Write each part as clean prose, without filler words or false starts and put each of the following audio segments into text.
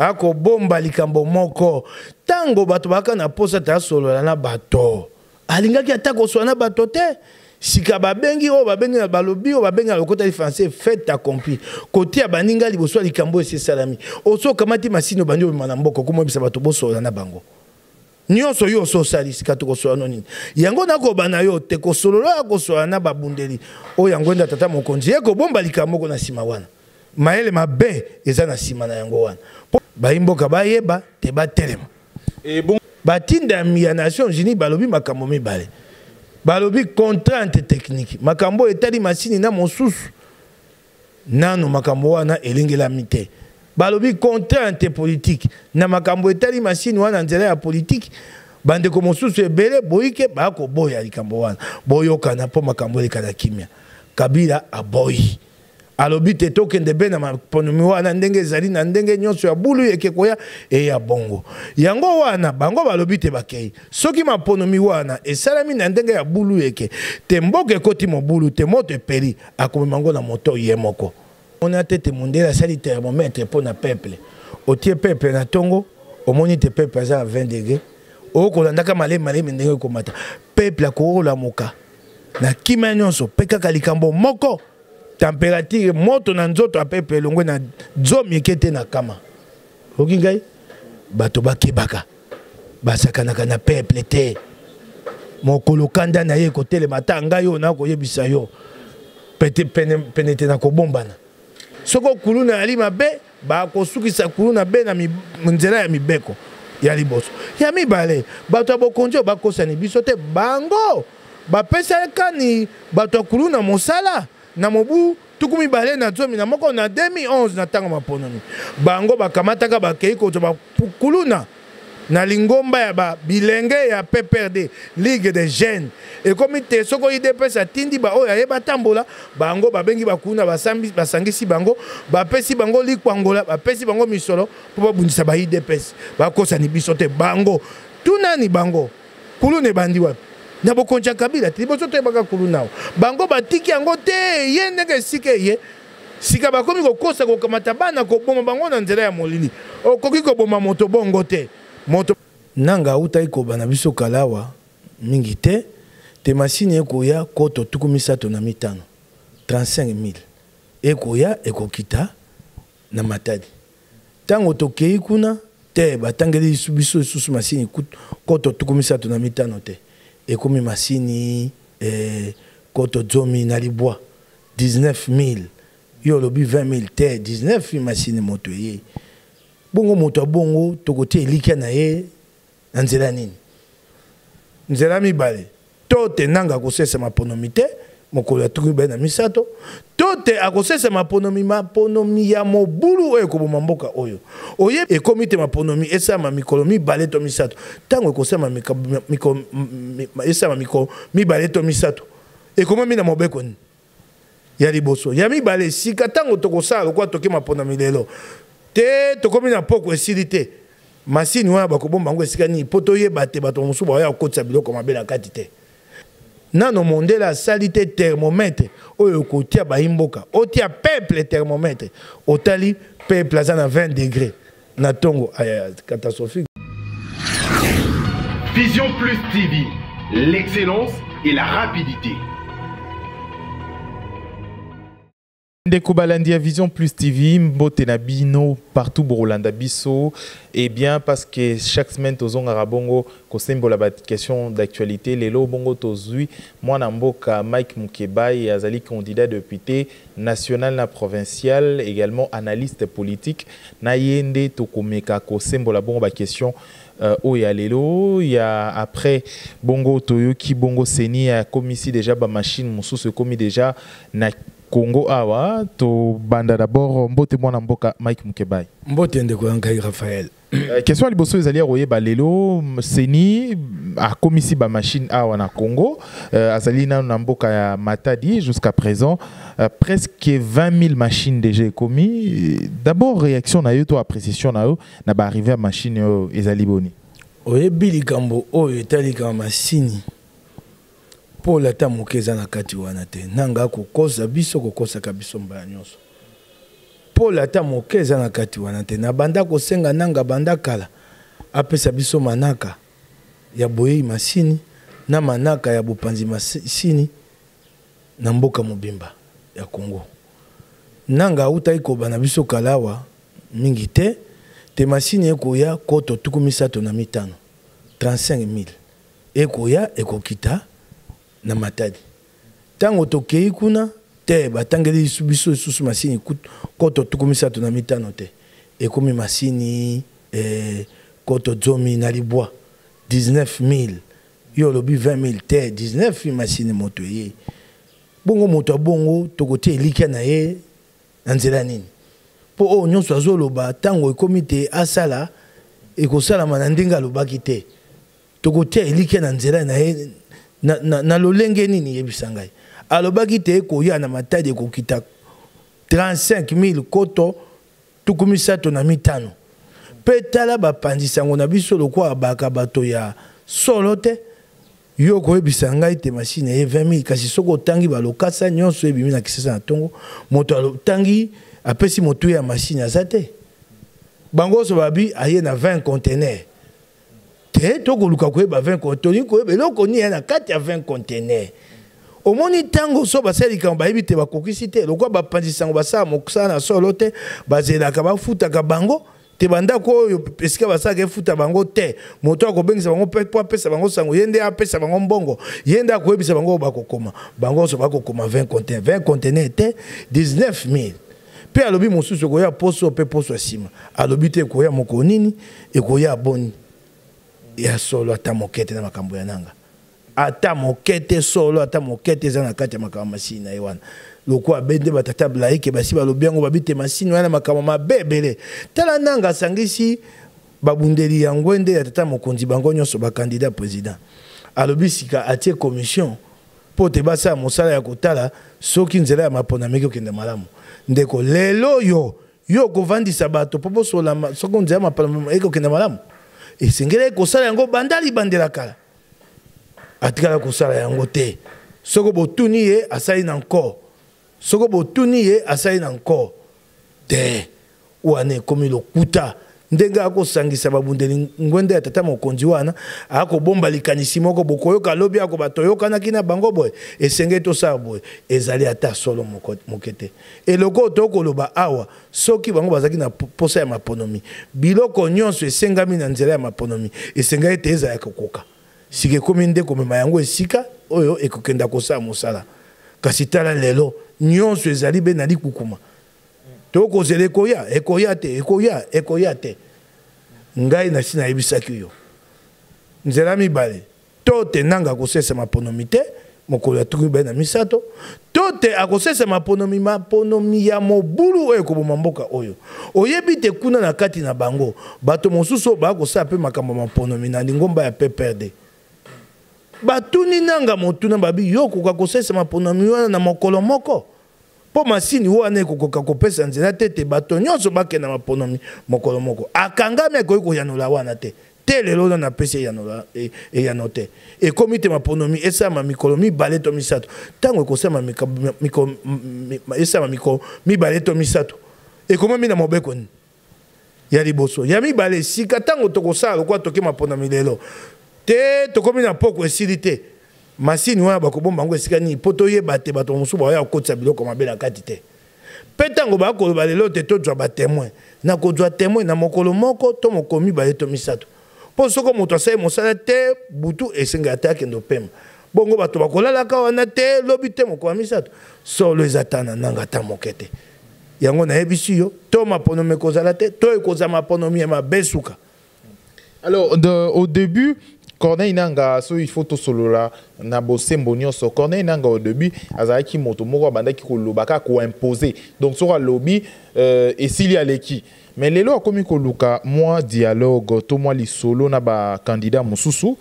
ako bomba likambo moko tango bato baka na posa ta solo na bato alingaki atako so na bato te sika babengi o babengi na balobi o babengi na lokota français fait accompli côté ya baninga liboso likambo ese salami oso kamati masino bandi o manamboko komo bisa bato boso na bango nyonso yo so sali sika to koso no nini yango nako bana yo te kosolo ya koso na babundeli o yango nda tata mokonzi eko bomba likambo ko na sima wana maele mabe eza na sima na yango wana baimboka bayeba te batelema et bon batinda ya Nations Unies balobi makambo mibale balobi contrainte technique makambo etali masini na mosusu nano makambo wana elingela mite balobi contrainte politique na makambo etali masini wana nzela ya politique bande ko mosusu ebele boyike bako boya likambo wana boyoka na po makambo lekana kimia Kabila aboyi alobi te tokende be na maponomi wana ndenge ezali na ndenge nyonso ya bulu ekekoya e ya bongo yango wana bango balobi te bakei soki maponomi wana esalami na ndenge ya bulu eke te mboke koti mobulu te moto epeli akomemango na moto ye moko on a tete mondela sali thermomètre pour na peuple otie peuple na tongo omoni te peuple aza à 20 degrés okolandaka malema ndenge komata peuple akola moka na kima nyonso peka likambo moko température moto na nzoto a peuple longwe na zomi ekete na kama okingai bato bakebaka basakanaka na peuple te mokolo kanda na ye kotele matanga yo na koyebisa yo pete penete na kobombana soko kuluna ali mabe ba kosukisa kuluna be na nzela ya mibeko ya liboso ya mibale bato abokonjo bakosani biso te bango bapesa kani bato kuluna mosala na mobu tukumi bale na zomi na moko na 2011 na tanga maponomi bango bakamataka bakei ko ba kuluna na lingomba ya ba bilenge ya PPRD Ligue des Jeunes et comité soko IDPS atindi ba oya yeba tambola bango babengi bakuna basangisi bango bapesi bango likwangola bapesi bango misolo po babundisa ba IDPS bakosa ni bisote bango tunani bango kulune bandi wapi na bokonja Kabila tiboso to baka kulunao bango batiki yango te ye ndenge sike ye sika bakomi kokosa kokamata bana ko boma bango na nzela ya molili okoki ko boma moto bongo te moto nanga utai ko bana biso kalawa mingi te machine ekoya koto tukumisato na mitano 35,000 ekoya ekokita na Matadi tango tokei kuna te batangeli biso susu machine koto tukumisato na mitano te ekomi masini koto zomi na libwa 19,000 yo lobi 20,000 te 19 masini moto ye bongo moto bongo tokote elikia na ye na nzela nini nzela mibale tote nanga kosesa maponomi te mokolo atuki be na misato tote akosesa maponomi ya mobulu oyo koboma mboka oyo oye ekomite maponomi esama mikolo mibale to misato tango ekosama esama mikolo mibale to misato ekomomi na mobeko ni ya liboso ya mibale sika tango tokosala lokwa toke maponomi lelo te tokomi na poko esili te masini wana bakobomba ngo esika nini po toyeba te bato mosusu baya kokotisa biloko mabe na kati te nano mondela salite thermomètre oyo kotia baimboka otia peuple thermomètre otali peuple aza na 20 degrés na tongo catastrophique. Vision Plus TV, l'excellence et la rapidité. Ndeko balandi Vision Plus TV, mbote na bino partout Borolanda biso et bien parce que chaque semaine tozonga rabongo ko sembola ba question d'actualité lelo bongo tozui mwana mboka Mike Mukebai azali candidat député national na provincial également analyste politique na yende tokomeka ko sembola bongo ba question oya lelo ya après bongo toyoki bongo seni a commissi déjà ba machine mususu komi déjà na Congo awa to banda d'abord mbote mwana mboka Mike Mukebai mbote ndeko yangai Raphaël question liboso ezali roye balelo seni a komisi ba machine awa na Congo azali na mboka ya Matadi jusqu'à présent presque 20,000 machines déjà commis d'abord réaction na yo to appréciation na yo na ba arriver à machine ezali boni oye bilikambo oyo etali ka machine pour la tamoukeza na kati wana te nanga kokosa biso kokosa ka biso mbala nyonso Paul ata moke eza na kati wana te na banda kosenga nanga banda kala apesa biso manaka ya boyei masini na manaka ya bopanzi masini na mboka mobimba ya Congo. Nanga uta ikoba na biso kalawa mingi te masini ekoya koto tukumisato na mitano 35,000 ekoya ekokita na Matadi. Tango tokei kuna te batangeli biso susu masini koto tukumisato na mitano te ekomi masini koto zomi na libwa 19,000 yo lobi 20,000 te 19 masini moto ye bongo moto bongo tokotie elikia na ye na nzela nini po o nyonso azoloba tango ekomi te asala ekosalama na ndenge alobaki te tokotie elikia na nzela na ye na lolenge nini yebisa ngai alobaki te ekoya na Matadi ekokita 35,000 koto tukumisato na mitano pe tala bapanzisango na biso lokwa baka bato ya solo te yo koyebisa ngai te machine ye 20,000 kasi soko tangi balokasa nyonso ebimi na kisasa na tongo moto tangi apesi moto ya machine azate bango so babi aye na 20 containers te tokoluka koyeba 20 containers koyeba eloko ni na kati ya 20 containers omoni tango so basalika bayebi te bakokisi te lokwa bapanzisango basala mokosala na solo te bazelaka bafutaka bango te banda ko esika basaka efuta bango te moto akobengisa bango po apesa bango sango yende apesa bango mbongo yende akoyebisa bango bakokoma bango so bakokoma 20 containers te 19,000 pe alobi mosusu koya poso pe poso asima alobi te koya moko nini ekoya boni ya solo ata mokete na makambo ya nanga ata mokete solo ata mokete za na kati ya makambo masina ewana lokwa bende batata blaike basi balobi yango babite masini wana makambo mabebele tala nanga sangisi babundeli ya ngwende ya tata mokonzi bango nyonso ba candidat président alobi sika atie commission po te basa mosala ya kotala soki nzela ya mapona meki okende malamu ndeko lelo yo kovandisa bato popo sola soko nzela ya mapona meki okende malamu esengele kosala yango bandali bandela kala atikala kosala yango te soko botuni ye asali na encore soko botuni ye asali na encore te wane komi lokuta ndenge akosangisa babundeli ngwende ya tata mokonzi wana akobomba likanisi moko bokoyoka lobi ako batoyokanaki na bango boye esenge tosala boye ezali ata solo mokete eloko tokoloba awa soki bango bazaki na posa ya maponomi biloko nyonso esengami na nzela ya maponomi esenga ete ezala kokoka sike komi nde komema yango esika oyo ekokenda kosala mosala kasi tala lelo nyonso ezali be na likukuma tokozela ekoya te ngai nasi nayebisaki yo nzela mibale to te nanga akosesa maponomi te mokolo ya tuku mibale na misato to te akosesa maponomi ya mobulu oyo ekoboma mboka oyo oyebi te kuna na kati na bango bato mosusu bakosala mpe makambo maponomi na lingomba ya PPRD batuni nanga motuna babi yo koka kosesa maponomi wana na mokolo moko po masini wana ekokoka kopesa nzela te bato nyonso bakenda maponomi mokolo moko akangami akoki koyanola wana te lelo na pesi eyano te ekomi te maponomi esama mikolo mibale to misato ntango ekosama esama mikolo mibale to misato ekomami na mobeko nini ya liboso ya mibale sika ntango tokosala lokwa toke maponomi lelo te tokomi na poko esili te masini wana bakobomba ngo esika nini po toyeba te bato mosusu baya kokotisa biloko mabe na kati te mpe ntango bakoloba lelo te tozwa batémoin na kozwa témoin na mokolo moko to mokolo mibale to misato mpo soko moto asali mosala te butu esenga ata akende opema bongo bato bakolalaka wana te lobi te mokolo ya misato solo eza ta na nanga ata moke te yango nayebisi yo to maponomi ekozala te to ekozala maponomi ya mabe suka. Alors au début Corneille Nanga, il faut tout solo là, na bosembo nyonso. Corneille Nanga au début, azaki moto moko banda ki ko lobaka ko imposer. Donc sur lobby et s'il y a l'équipe. Mais les lois comme ko luka moi dialogue to moi li solo na ba candidat mosusu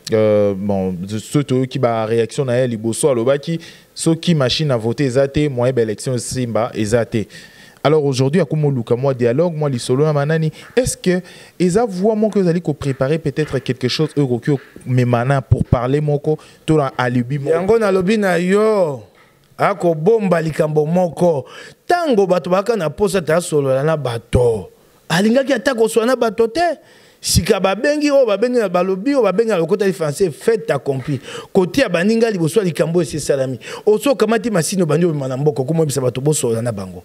bon ceux qui ba réaction na elle liboso alobaki ceux qui machine à voter ezate moi élection simba ezate. Alors aujourd'hui, à comment Luka, moi dialogue, moi l'isolo manani, est-ce que ils avouent moi que vous allez préparer peut-être quelque chose mais maintenant pour parler moko, tout la alibi. Yango na lobi na yo, ako bomba likambo moko tango bato baka na posa ta solo na bato alingaki atako so na bato te sika babengi o babengi na balobi o babengi na lokota français fait accompli côté ya baninga liboso likambo ese salami oso kamati masino bandi o mana mboko ko mobisa bato boso na bango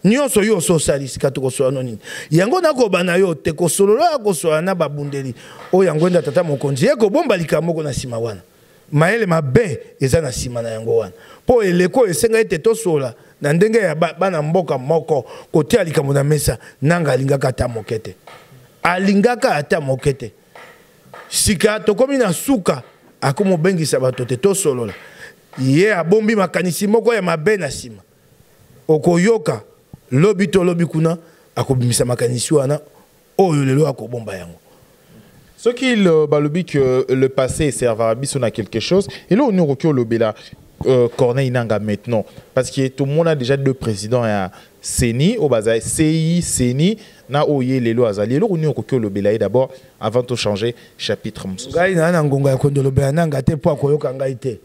nyonso yo so sali sika to ko so noni yango nako bana yo te ko solo ya ko so na babundeli o yango nda tata mokonzi ko bomba likambo ko na sima wana maele mabe eza na sima na yango wana po eleko esenga ete to sola na ndenge ya bana mboka moko kotia likambo na mesa nanga alingaka ata mokete alingaka ata mokete sika tokomi na suka akomo bengisa bato te to solola ye abombi makanisi moko ya mabe na sima okoyoka lobi to lobi kuna akobimisa makanisi wana oyo lelo akobomba yango. Ce qu'il balobi que le passé servera biso na quelque chose et là on recule le bela Corneille Nanga maintenant parce que tout le monde a déjà deux présidents à Seni au bazar CI Seni na oye lelo azali lelo on recule le bela d'abord avant de changer chapitre mususu ngai na ngonga ya kondolo bela nanga te po akoyoka ngai te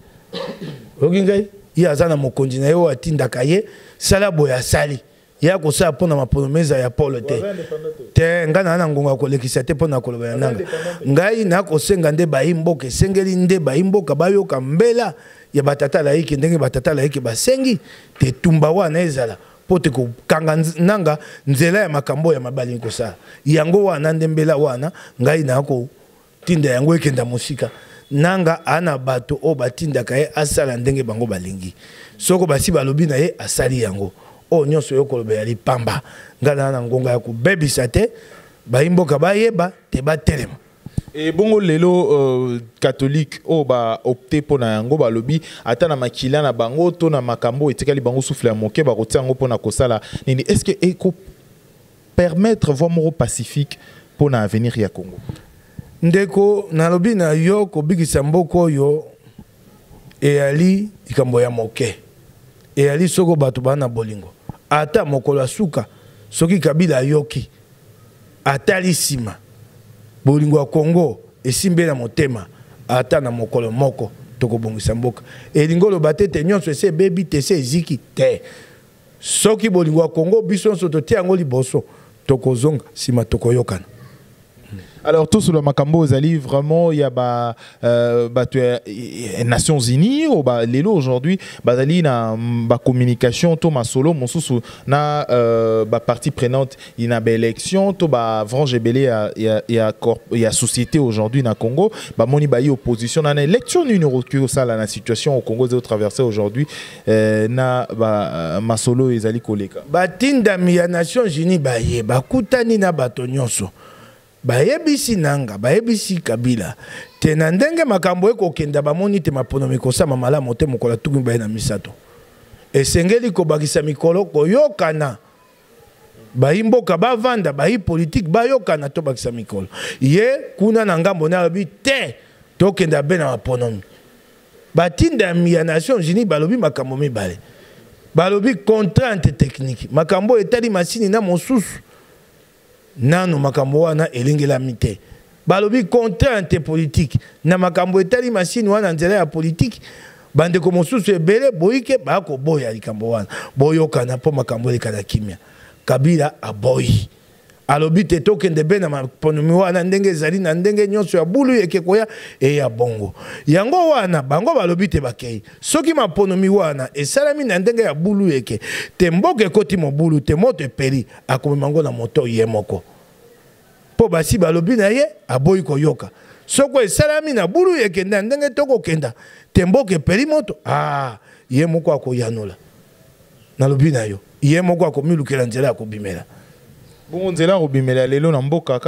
oki ngai ya azana mokonzi na yo atindaka ye sala boya sali ya ko sa pona maponomeza ya Paul te ngana na ngonga ko lekisa te pona ko loba nanga ngai na ko senga nde baimboke sengeli nde baimboka bayoka mbela ya batata la yiki ndenge batata la yiki basengi te tumba wana ezala pote ko kanga nanga nzela ya makambo ya mabali ko sa yango wana nde mbela wana ngai na ko tinda yango ekenda musika nanga ana bato o batinda kaye asala ndenge bango balingi soko basi balobi na ye asali yango o nyonso yo koloba ya lipamba ngana na ngonga ya kubebisa te baimboka bayeba te batelema. Et bongo lelo catholique o ba opté pour na yango balobi ata na makila na bango to na makambo etikali bango souffle ya moke ba kotia yango pona kosala nini est-ce que eko permettre vraiment pacifique pour na avenir ya Congo ndeko na lobi na yo ko bigisa mboko yo e ali ikambo ya moke e ali soko bato bana bolingo ata mokolo suka soki Kabila yoki atali sima bolingo ya Congo esimbe na motema ata na mokolo moko toko bongisa mboka elingolo batete nyonso ese bebi te se ziki te soki bolingo ya Congo biso nso totia yango liboso toko zonga sima toko yokana. Alors tout sur le Makambo Zali vraiment il y a Nations Unies ou lelo aujourd'hui bazali na ba communication to ma solo mon sous na partie prenante il na ba élection to ba frange belé il y a société aujourd'hui na Congo ba moni ba opposition na élection numéro que ça la situation au Congo de traverser aujourd'hui na ba masolo ezali koleka batinda mi ya Nations Unies ba ye ba kutani na bato nyonso bayebisi nanga bayebisi Kabila te na ndenge makambo ekokenda bamoni te maponomi kosama malamu te mokola tuku baye na misato esengeli kobakisa mikolo koyokana bayimboka bavanda bayi politique bayokana to bakisa mikolo ye kuna na ngambo na lobi te tokenda be na maponomi batinda ya Nations Unies balobi makambo mibale balobi contrainte technique makambo etali masini na mosusu nano makambo wana elingela mite balobi contrainte politique na makambo etali machine wana nzela ya politique bande ko mosusu ebele boyike bako boya likambo wana boyokana po makambo elekana kimia Kabila aboyi alobi te tokende be na maponomi wana ndenge ezali na ndenge nyonso ya bulu ekekoya e ya bongo yango wana bango balobi te bakei soki maponomi wana esalami na ndenge ya bulu eke te mboke koti mobulu te moto epeli akomemango na moto ye moko po basi balobi na ye aboyi koyoka soko esalami na bulu eke na ndenge toko kenda te mboke epeli moto ye moko akoyanula nalobi na yo ye moko akomilukela nzela akobimela. Bon, Nzela Robimela Lelo Namboka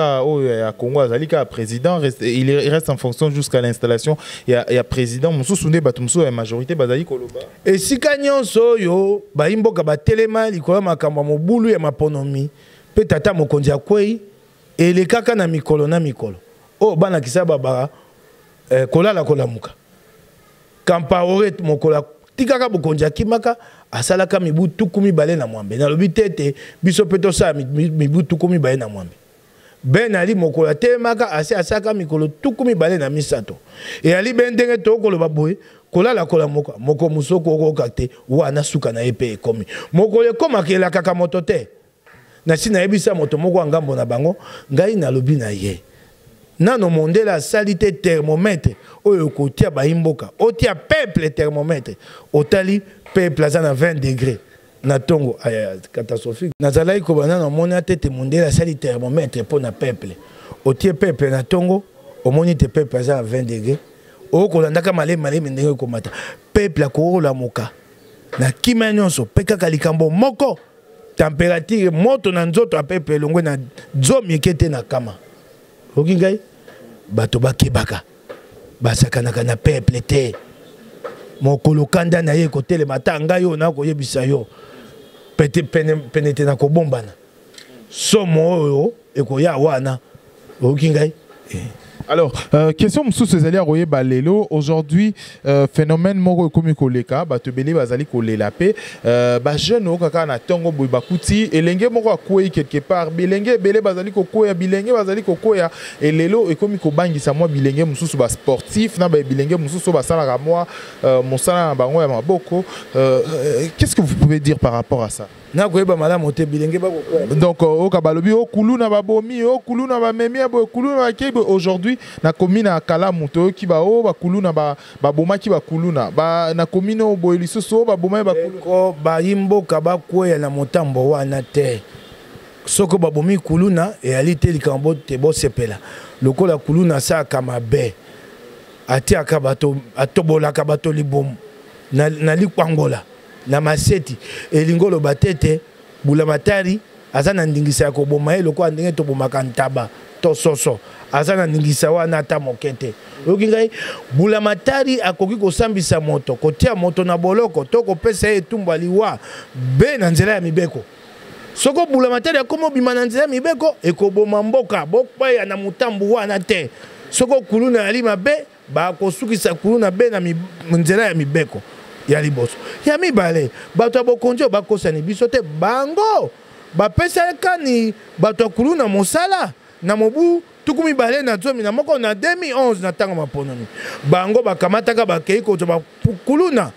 ya Congo Azalika président il reste en fonction jusqu'à l'installation il y a président Moussou Soundé Batumso et majorité Bazali Koloba et si nyonso yo baimboka batelema likola makambo mobulu ya maponomi pe tata mokonzi akwei ele kaka na mikolo o bana kisaba ba kolala kolamuka kampaore mokola tikaka bokonzi akimaka asalaka mibu tukumi bale na mwambe na lobi tete biso peto sa mibu tukumi bale na mwambe ben ali mokola temaka asaka mikolo tukumi bale na misato e ali bendenge to koloba boye kolala kola moko musoko ko kakte wana suka na epe ekomi moko le koma kela kaka moto te na sina ebisa moto moko ngambo na bango ngai na lobi na ye nano mondela salite thermomètre oyo kotia baimboka otia peuple thermomètre otali peuple za na 20 degrés na tongo catastrophique nazalai ko banana mona tete mondela salite thermomètre pour na peuple otie peuple na tongo omoni te peuple za na 20 degrés o kolandaka malema ndenge komata peuple akola moka na kima nyonso peka kalikambo moko température moto na nzoto a peuple longwe na zomi kete na kama oki ngai bato bakebaka basakanaka na peuple te mokolo kanda na ye kotele mata ngai yo na koyebisa yo penete na kobombana somo oyo ekoya wana oki ngai Alors, question moussou Césalia Royer Balelo. Aujourd'hui, phénomène moro komi koleka, ba tebele bazali kolela pe, ba jeune o kaka na tongo boy bakuti, elenge moko akoué quelque part, bilenge belé bazali kokoya, bilenge bazali kokoya, et lelo e komi kobangisa moi bilenge moussou ba sportif, na ba bilenge moussou ba sala moi, mon sala na bango ya maboko. Qu'est-ce que vous pouvez dire par rapport à ça? Donc, au Kabalobi, au Koulouna Babomi, au Koulouna Bamemi, au Koulouna Kebe, aujourd'hui, na commune à Kalamuto, qui va au Koulouna Baboma, qui va Koulouna, na commune au Boelisoso, Baboma, Bakoulouna, Bayimbo, Kabakwe, na Motambo, Wanate. Soko Babomi Koulouna, et Alite Likambo, Tebo Sepela. Le Kola Koulouna, ça, Kamabe, Ati Akabato, Atobola Kabato Libom, Nali Kwangola. Na maseti elingolo batete bulamatari azana ndingisa ko boma eloko andenge to boma kantaba to soso azana ndingisa wana ata mokete oki ngai bulamatari akoki ko sambisa moto kotia moto na boloko to ko pesa etumba liwa be na nzela ya mibeko soko bulamatari akomo bima na nzela ya mibeko ekoboma mboka bokpa na mutambu wana te soko kuluna ali mabe ba kosukisa kuluna be na nzela ya mibeko ya liboso ya mibale bato abokonjo bakosani biso te bango bapesa kani bato kuluna mosala na mobu tuku mibale na zomi na moko na 2011 na tanga maponani bango bakamataka bakei ko to bakuluna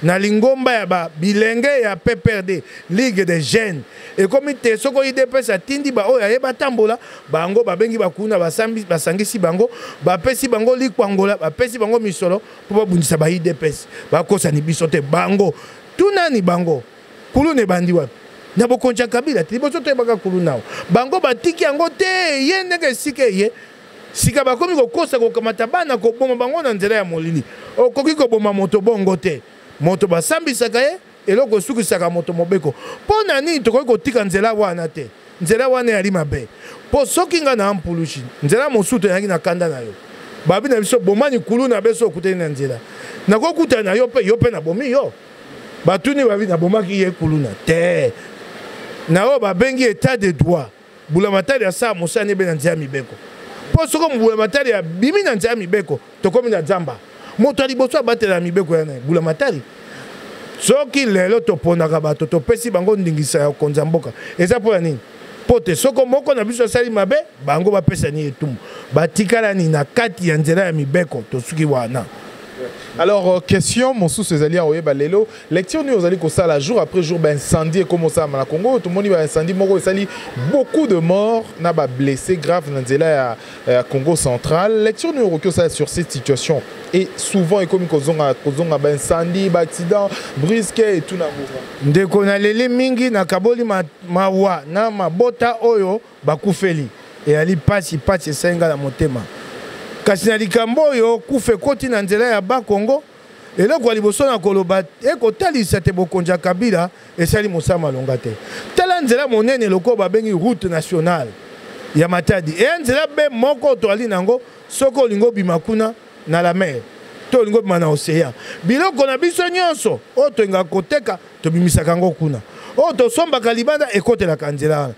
na lingomba ya ba bilenge ya PPRD Ligue des Jeunes et comité soko IDPS atindi ba oya yeba tambola bango babengi bakuna basangisi bango bapesi bango likwangola bapesi bango misolo po babundisa ba IDPS bakosa ni biso te bango tunani bango kulune bandi wapi na bokonja kabila ti boso te baka kuluna bango batiki yango te ye ndenge sike ye sika bakomi kokosa kokamata bana ko boma bango na nzela ya molili okoki ko boma moto bongo te moto basambisaka ye eloko sukisaka moto mobeko pona nini tokoki kotika nzela wana te nzela wana yali mabe po soki nga na ampulushi nzela mosusu ezalaki na kanda na yo babi na biso bomani kulu na beso okutani na nzela nakokutana na yo mpe na bomi yo batuni babi na bomaki ye kuluna te na oyo babengi état de droit bulamatari asala mosala ebe na nzela mibeko po soko mbulamatari ya bimi na nzela mibeko tokomi na nzamba moto aliboso abatela mibeko yana bulamatari soki lelo topondaka bato topesi bango ndingisa ya konza mboka eza mpo ya nini po te soko moko na biso asali mabe bango bapesani etumbu batikalani na kati ya nzela ya mibeko tosuki wana. Alors, question, mon sous Césalia Royer Balelo, lecture nous allons ça la jour après jour, ben incendie et comment ça à Congo, tout le monde va incendie, moko sali beaucoup de morts, n'a pas blessés graves dans la Congo central. Lecture nous recule ça sur cette situation et souvent et comme kozonga ben incendie, accident, brisquet et tout na mouvement. Ndeko na lele mingi na kaboli mawa na mabota oyo bakufeli et ali pasi senga la motema. Kasi na likambo oyo kufe koti na nzela ya Bakongo eloko ya liboso na koloba ekotalisa te bokonja kabila esali mosala malonga te tala nzela monene loko babengi route nationale ya Matadi e nzela be moko toali nango soko olingo bima kuna na la mer to olingo bima na océan biloko na biso nyonso oyo tolinga koteka tobimisaka yango kuna oyo tosombaka libanda ekotelaka nzela wana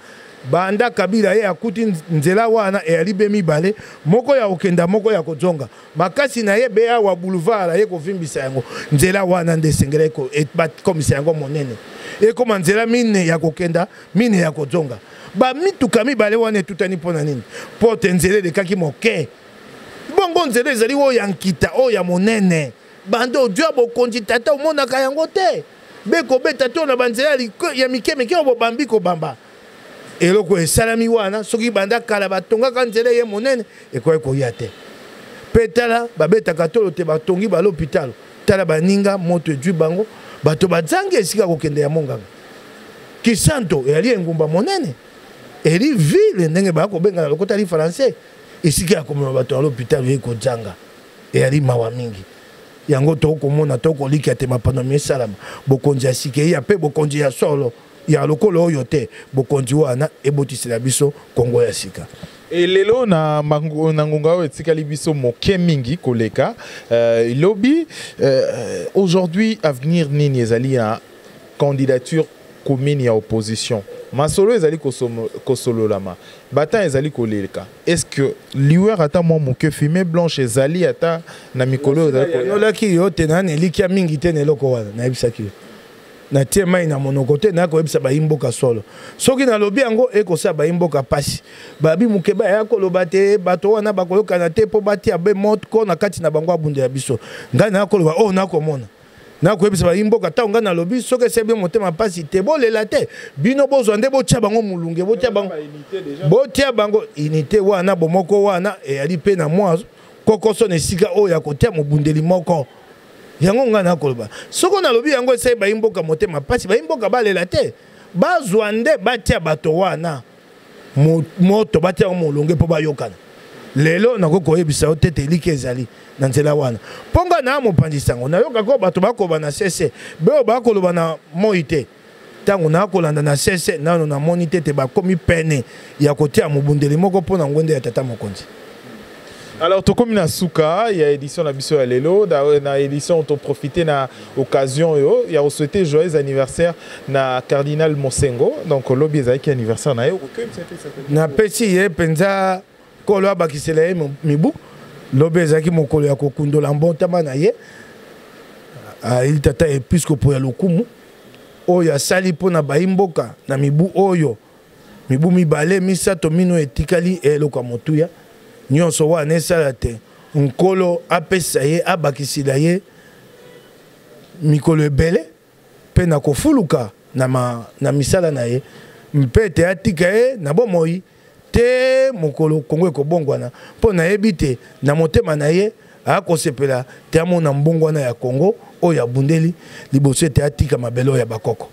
banda kabila ye akuti nzela wana e alibe mibale moko ya okenda moko ya kozonga makasi na ye be awa boulevard ye kovimbisa yango nzela wana nde sengela ko komisa yango monene e koma nzela mine ya kokenda mine ya kozonga ba mituka mibale wana etutani mpona nini po te nzela elekaki moke bongo nzela ezali oyo ya nkita oyo ya monene bando dio bokonzi tata omonaka yango te beko beta to na banzela ya mike mike obambi ko bamba eloko esalami wana soki banda kala batongaka nzela ye monene ekoki koya te mpe tala babetaka tolo te batongi ba l'hôpital tala baninga moto edwi bango bato bazangi esika kokende ya monganga Kisanto eyali engumba monene eri ville ndenge bakobengana lokota li français esika ya komema bato ya l'hôpital ye kozanga eyali mawa mingi yango tokomona tokolika te mapano mesalama bokonzi ya sike ya pe bokonzi ya solo ya lokolo oyo te bokonzi wana ebotisela biso Kongo ya sika. Et lelo na ngonga o etikali biso moke mingi koleka lobby aujourd'hui avenir nini ezali na candidature commune ya opposition masolo ezali kosolo lama bata ezali koleka est-ce que liwer ata mo moke fumée blanche ezali ata na mikolo no laki yo te na likia mingi te neloko wana na ebisaki na tie mai na monokote na ko ebisa ba imboka solo soki na lobi yango ekosa ba imboka pasi babi mukeba ya koloba te bato wana bakoyoka na te po batia be mot ko na kati na bango abunde ya biso ngai na koloba o na komona na ko ebisa ba imboka ta nga na lobi soki sebe motema pasi te bolela te bino bozwa nde botia bango mulunge botia bango unité wana bomoko wana e ali pe na mwazo kokoso ne sika o ya kotia mobundeli moko yango nga na koloba soko na lobi yango ese ba imboka motema pasi ba imboka balela te bazwa nde batia bato wana moto batia molonge po bayokana lelo nako koyebisa o tete eliki ezali na nzela wana ponga na mopanzisango nayoka ko bato bakoba na sese beo bakoloba na moi te tango na kolanda na sese nano na moni te bakomi pene ya kotia mobundeli moko pona ngwende ya tata mokonzi. Alors, tout comme na souka, il y a édition la biso à lelo, na édition on profité na occasion yo, il y a souhaité joyeux anniversaire na cardinal Mosengo, donc lobby ezaki anniversaire na yo. Na pesi ye penza kolo abakisela ye mibu, lobby ezaki mokolo ya kokundola mbontama na ye. Il tata episcopo ya lokumu oyo asali pona baimboka na mibu oyo mibu mibale misato mino etikali eloko motuya. Nyonso wana esala te nkolo apesa ye abakisila ye mikolo ebele mpe na kofuluka na misala na ye mpe te atika ye na bomoi te mokolo Kongo ekobongwana mpo nayebi te na motema na ye akosepela te amona mbongwana ya Kongo oyo abundeli liboso ete atika mabele oyo ya bakoko.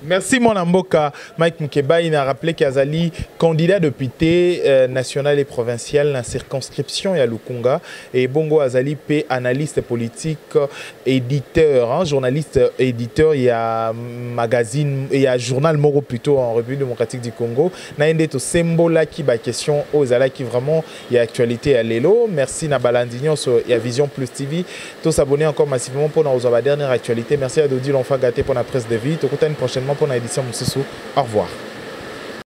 Merci mon amboka. Mike Mukeba, il a rappelé qu'Azali, candidat député national et provincial dans la circonscription, il y a Lukunga. Et Bongo Azali, analyste politique, éditeur, hein, journaliste éditeur, il y a magazine, il y a journal Moro plutôt en République démocratique du Congo. Naïndé to Sembola qui ba question aux Azali qui vraiment il y a actualité à l'élo. Merci Nabalandignon sur il y a Vision Plus TV. Tous s'abonner encore massivement pour nous la dernière actualité. Merci à Dodi L'Enfant Gâté pour la presse de vie. Tout une prochainement pour l'édition Moussissou. Au revoir.